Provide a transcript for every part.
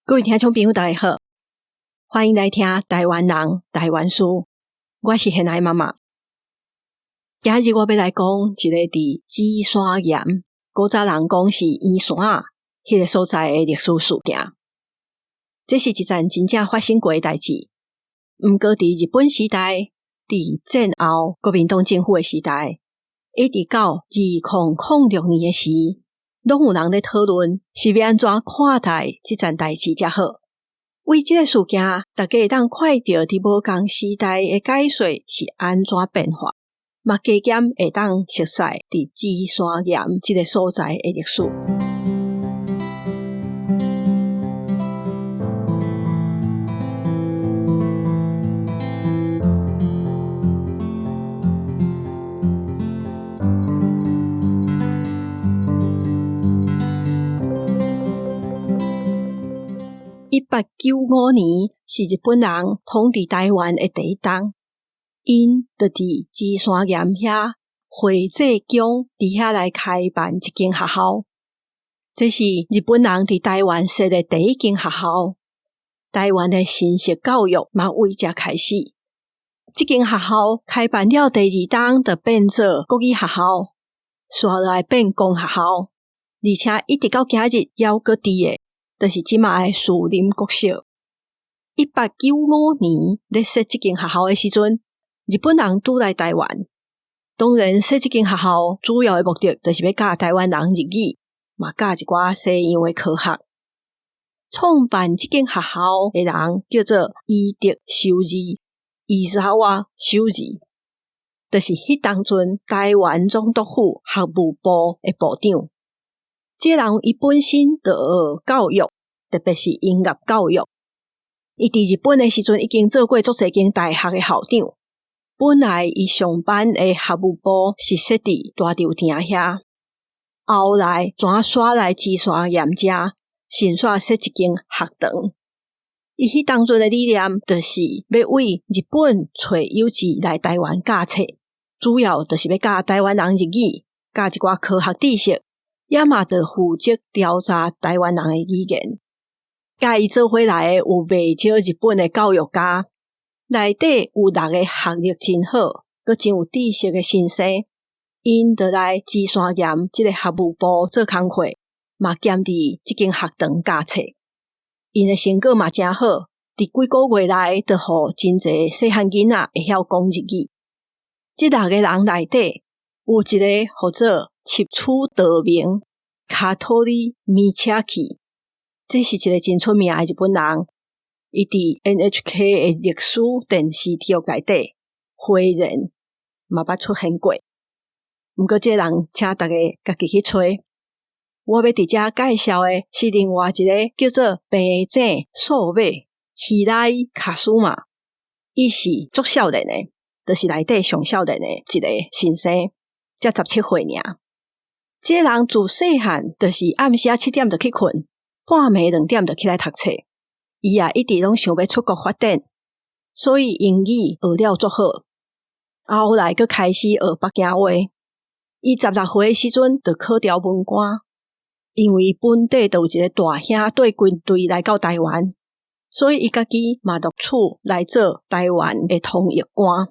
各位听众朋友大家好，欢迎来听台湾人台湾事，我是现在妈妈。今日我要来讲一个伫芝山岩，古早人讲是圆山迄个所在的历史事件。这是一件真正发生过的代志，毋过伫日本时代，伫战后国民党政府的时代，一直到2006年的时，拢有人咧讨论是要安怎看待这件代志才好。为这个事件，大家会当看到伫无共时代的解说是安怎变化，嘛加减会当熟悉伫芝山岩这个所在的历史。1895年是日本人统治台湾的第一冬，因就伫芝山岩遐会济宫伫遐来开办一间学校，这是日本人伫台湾设的第一间学校。台湾的新式教育嘛为这开始。这间学校开办了第二冬，就变做国语学校，续来变公学校，而且一直到今日还搁伫的。就是即卖的士林国小。1895年咧设这间学校的时阵，日本人拄来台湾，当然设这间学校主要的目的就是要教台湾人日语，嘛教一寡西洋的科学。创办这间学校的人叫做伊德修二，伊沙瓦修二，就是迄当阵台湾总督府学务部的部长。这人伊本身就学教育，特别是音乐教育。伊伫日本的时阵已经做过足侪间大学的校长。本来伊上班的学务部是设伫大稻埕遐，后来转刷来芝山岩遮，先煞设一间学堂。伊迄当阵的理念就是要为日本找有志来台湾教册，主要就是要教台湾人日语，教一寡科学知识。也嘛就负责调查台湾人的语言。甲伊做伙来的有不少日本的教育家，内底有6个学历真好，佮真有知识的先生，因就来芝山岩这个学务部做工课，嘛兼伫这间学堂教册。因的成果嘛真好，伫几个月内就互真侪细汉囡仔会晓讲日语。这6个人内底有一个叫做七处道明卡托里米恰奇，这是一个真出名的日本人。伊伫 NHK 的历史电视体育内底，辉人嘛捌出现过。毋过这人，请大家家己去找。我要伫遮介绍的是另外一个叫做平井素马希拉伊卡苏玛，伊是足少年的，就是内底上少年的一个先生，才17岁尔。这个人自细汉就是暗时7点就去困，半暝2点就起来读册。伊也一直拢想要出国发展，所以英语学了足好。后来佫开始学北京话。伊16岁的时阵就考调文官，因为本地就有一个大兄带军队来到台湾，所以伊家己嘛录取来做台湾的通译官。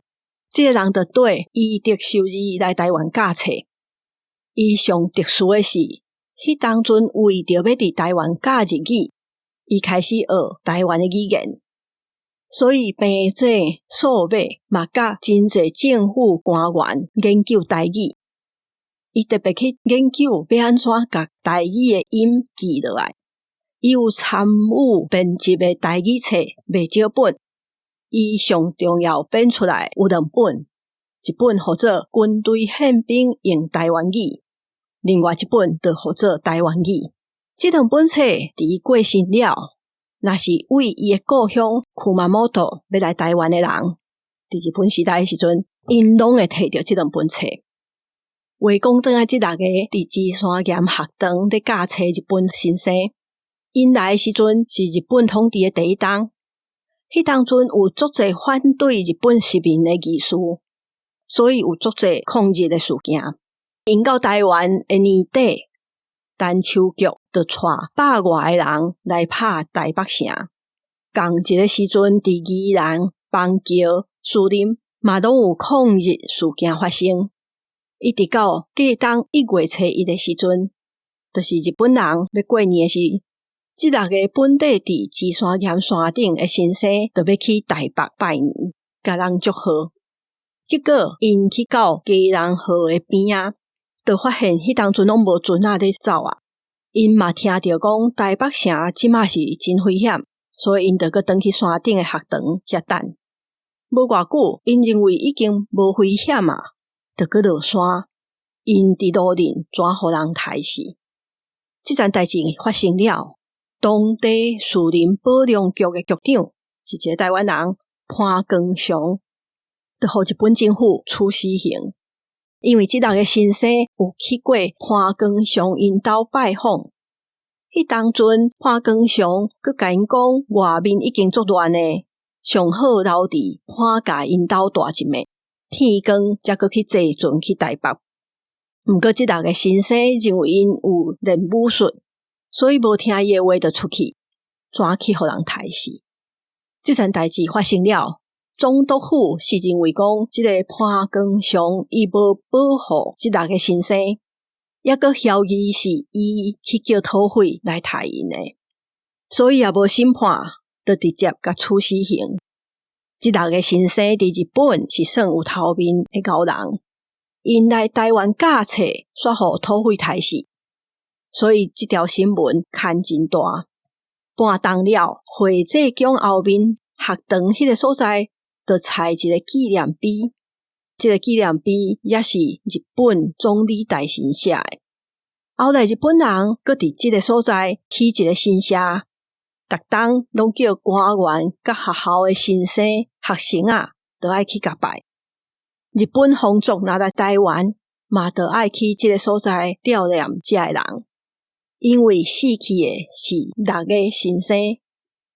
这个人就对伊德修二来台湾教册。伊上特殊的是，迄当阵为着要伫台湾教日语，伊开始学台湾的语言，所以平井素马嘛甲真侪政府官员研究台语。伊特别去研究要安怎甲台语的音记落来。伊有参与编辑的台语册袂少本，伊上重要编出来有2本，一本叫做《军队宪兵用台湾语》，另外一本就叫做《台湾语》。这2本册伫伊过身了，若是为伊的故乡库马摩多要来台湾的人，伫日本时代的时阵，因拢会摕到这2本册。话讲转来，这6个伫芝山岩学堂咧教册日本先生，因来的时阵是日本统治的第一冬，迄当阵有足侪反对日本殖民的意思，所以有足侪抗日的事件。因到台湾的年底，单手局就带100外个人来拍台北城。同一个时阵，伫宜兰、邦桥、树林嘛拢有抗日事件发生。一直到过冬1月初1的时阵，就是日本人要过年的时，这6个本地伫芝山岩山顶的先生就要去台北拜年，甲人祝贺。结果因去到基隆河的边仔，就发现迄当阵拢无船仔咧走啊。因嘛听到讲台北城即马是真危险，所以因就搁转去山顶的学堂遐等。无偌久，因认为已经无危险啊，就搁落山。因伫路顶转互人杀死。即件代志发生了，当地树林保良局的局长是一个台湾人潘光祥，就互日本政府处死刑。因为即6个先生有去过潘光祥因兜拜访，迄当阵潘光祥佮甲因讲外面已经作乱诶，上好留伫潘家因兜大一暝，天光才搁去坐船去台北。毋过即6个先生认为因有练武术，所以无听伊诶话就出去，转去互人杀死。即件代志发生了，总督府是认为讲即个潘光祥伊无保护即6个先生，抑搁怀疑是伊去叫土匪来杀因诶，所以也无审判，就直接甲处死刑。即6个先生伫日本是算有头面诶高人。因来台湾假册，煞互土匪杀死，所以即条新闻牵真大。半冬了，会济宫后面学堂迄个所在，就插一个纪念碑。即个纪念碑也是日本总理大神写诶。后来日本人搁伫即个所在起一个新社，逐冬拢叫官员甲学校诶先生、学生啊，都爱去甲拜。日本皇族若来台湾，嘛就爱去即个所在悼念遮个人，因为死去的是6个先生，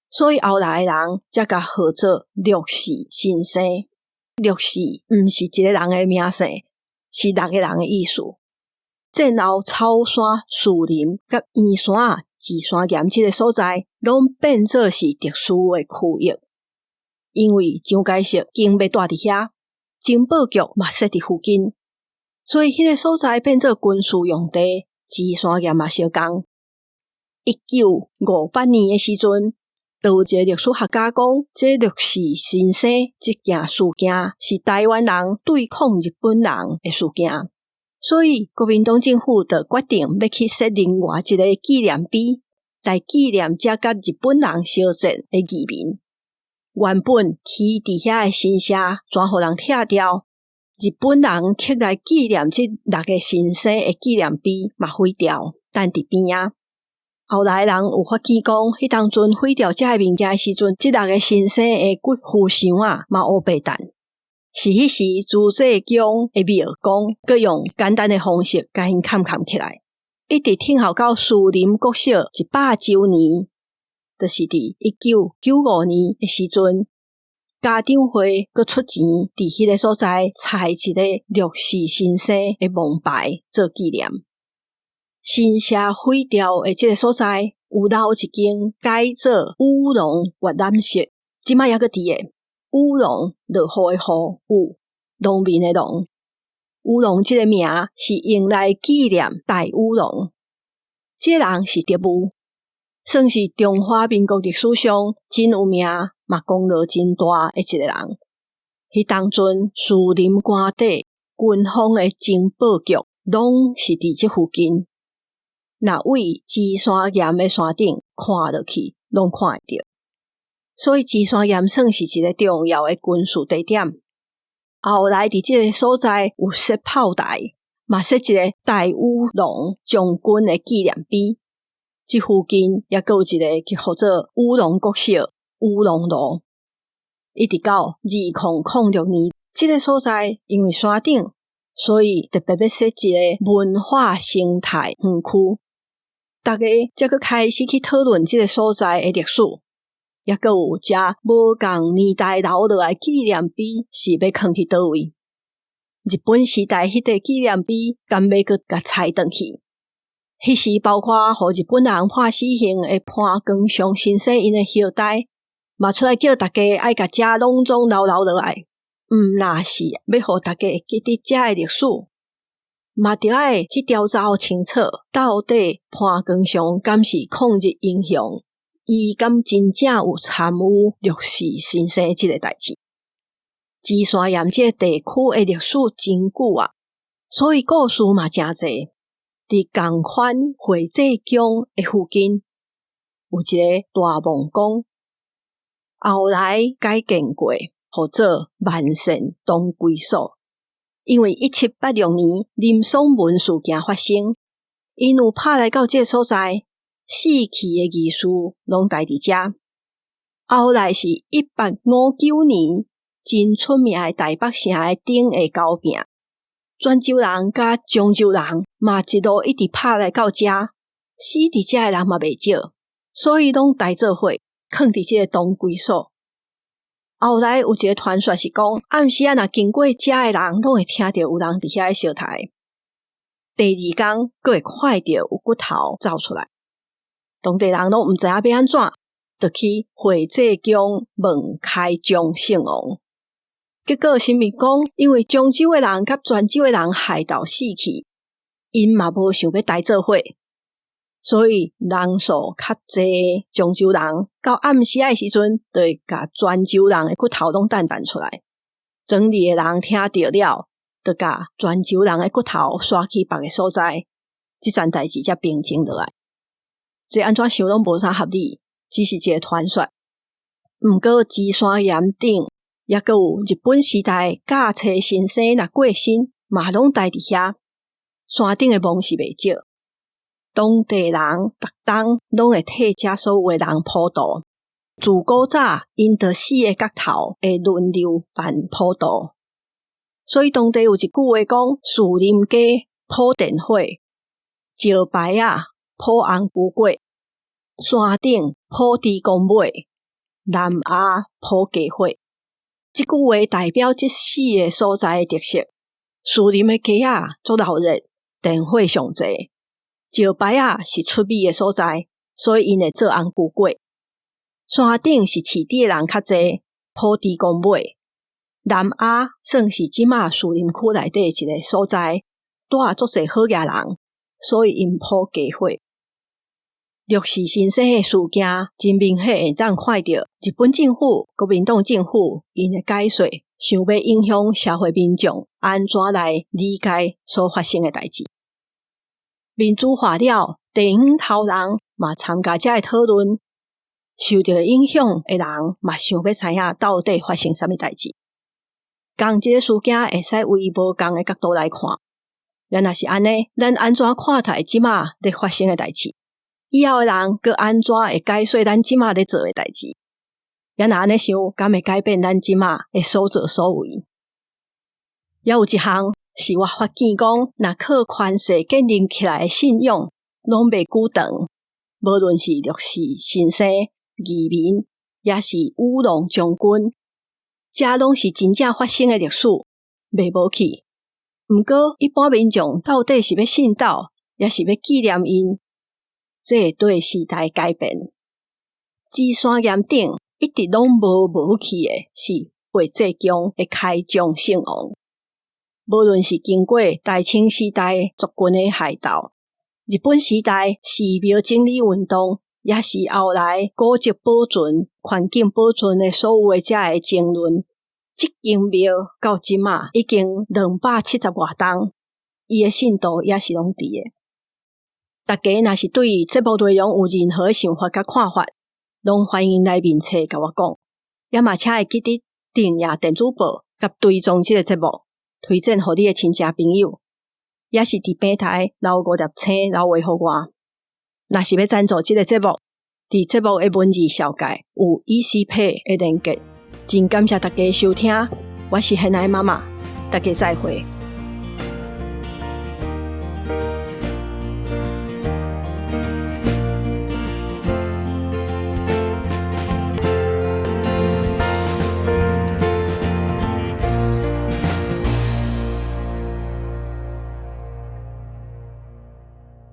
所以后来的人才甲号做6世先生。6世毋是一个人的名姓，是6个人的意思。战后草山、树林甲圆山、芝山岩即个所在，拢变做是特殊的区域，因为蒋介石经要住伫遐。情报局嘛设伫附近，所以迄个所在变做军事用地，芝山岩嘛相共。1958年的时阵，就有一个历史学家讲，这6世先生这件事件是台湾人对抗日本人的事件，所以国民党政府就决定要去设另外一个纪念碑，来纪念这甲日本人相战的义民。原本起伫遐的新社全互人拆掉，日本人刻来纪念这6个先生的纪念碑嘛毁掉，但伫边仔。后来人有发现讲，迄当阵毁掉遮个物件的时阵，这6个先生的骨灰箱啊嘛乌白蛋，是迄时朱济公的庙公，佮用简单的方式甲因砍起来，一直听候到树林国小100周年。就是伫1995年的时阵，家长会佮出钱伫迄个所在插一个6世先生的墓牌做纪念。新社毁掉的即个所在，有留一间改做乌龙阅览室，即摆还佮伫诶。乌龙落雨的雨，有农民的农。乌龙即个名是用来纪念戴乌龙，这个人是特务。算是中华民国历史上真有名嘛功劳真大的一个人。迄当阵树林官邸、军方的情报局拢是伫即附近，若位芝山岩的山顶看落去，拢看会到。所以芝山岩算是一个重要的军事地点。后来伫即个所在有设炮台，嘛设一个戴乌龙将军的纪念碑。即附近也有一个叫做乌龙国小、乌龙路，一直到2006年，即个所在因为山顶，所以特别要设一个文化生态园区。大家才去开始去讨论即个所在的历史，也有遮无共年代留落来纪念碑是要放去倒位。日本时代迄个纪念碑，敢要搁甲拆转去。迄时包括互日本人判死刑的潘光祥先生因的后代，嘛出来叫大家爱甲遮拢总留落来，若是要互大家记得遮的历史，嘛着爱去调查清楚，到底潘光祥敢是抗日英雄，伊敢真正有参与六四新生即个代志。芝山岩这地区的历史真久啊，所以故事嘛真侪。伫同款会济宫的附近，有一个大蒙宫，后来改建过，号做万善东归所。因为1786年林爽文事件发生，因有拍来到这个所在，死去的遗事拢待伫遮。后来是1859年，真出名的台北城的顶会交拼。泉州人甲漳州人嘛一路一直拍来到遮，死伫遮的人嘛袂少，所以拢大做伙囥伫这个东归所。后来有一个传说是讲，暗时若经过遮的人，拢会听到有人伫遐烧台。第二天，佫会看到有骨头走出来，当地人拢毋知影要安怎，就去会济宫问开宗圣王。结果神明讲，因为漳州的人甲泉州的人害斗死去，因嘛无想要大做伙，所以人数较济漳州人到暗时的时阵，就会甲泉州人的骨头拢弹出来。整理的人听到了，就甲泉州人的骨头刷去别个所在，即件代志才平静落来。这安怎想拢无啥合理，只是一个传说。毋过芝山岩顶也阁有日本时代驾车先生若过身，嘛拢待伫遐。山顶的墓是袂少，当地人逐冬拢会替遮所有的人普渡。自古早，因着四个角头会轮流办普渡，所以当地有一句话讲：树林街普电火，石牌啊普红菇粿，山顶普猪公尾，南鸭普鸡火。这句话代表这四个所在的特色。树林的鸡仔足热热，电火上济；石牌仔是出米的所在，所以因会做红菇粿。山顶是饲猪的人较济，普猪公尾。南鸭算是即马树林区内底一个所在，住足济好野人，所以因普鸡火。六四新生的事件真明显会当看到日本政府、国民党政府因的解说，想要影响社会民众安怎来理解所发生的代志。民主化了，地方头人嘛参加这个讨论，受到影响的人嘛想要知影到底发生啥物代志。共这个事件会使为无共的角度来看，咱若是安尼，咱安怎看待即马咧发生的代志？以后的人佮安怎会解说咱即马咧做的代志？咱若安尼想，敢会改变咱即马的所作所为？也有一项是我发现讲，若靠权势建立起来的信用，拢袂久长。无论是六四新生、义民，也是武龙将军，遮拢是真正发生的历史，袂无去。毋过，一般民众到底是要信道，也是要纪念因？这会对时代改变。芝山岩顶一直拢无去的是会济宫的开宗圣王。无论是经过大清时代族群的害斗，日本时代寺庙整理运动，也是后来古迹保存、环境保存的所有的遮的争论，这间庙到即马已经270多栋，伊的信度也是拢伫的。大家若是对节目内容有任何想法甲看法，拢欢迎来面册甲我讲，也嘛请会记得订阅电子报甲追踪这个节目，推荐互你的亲戚朋友，也是伫平台留5粒星留话互我。若是要赞助这个节目，伫节目的文字小解有ECPay的连结。真感谢大家收听，我是现在妈妈，大家再会。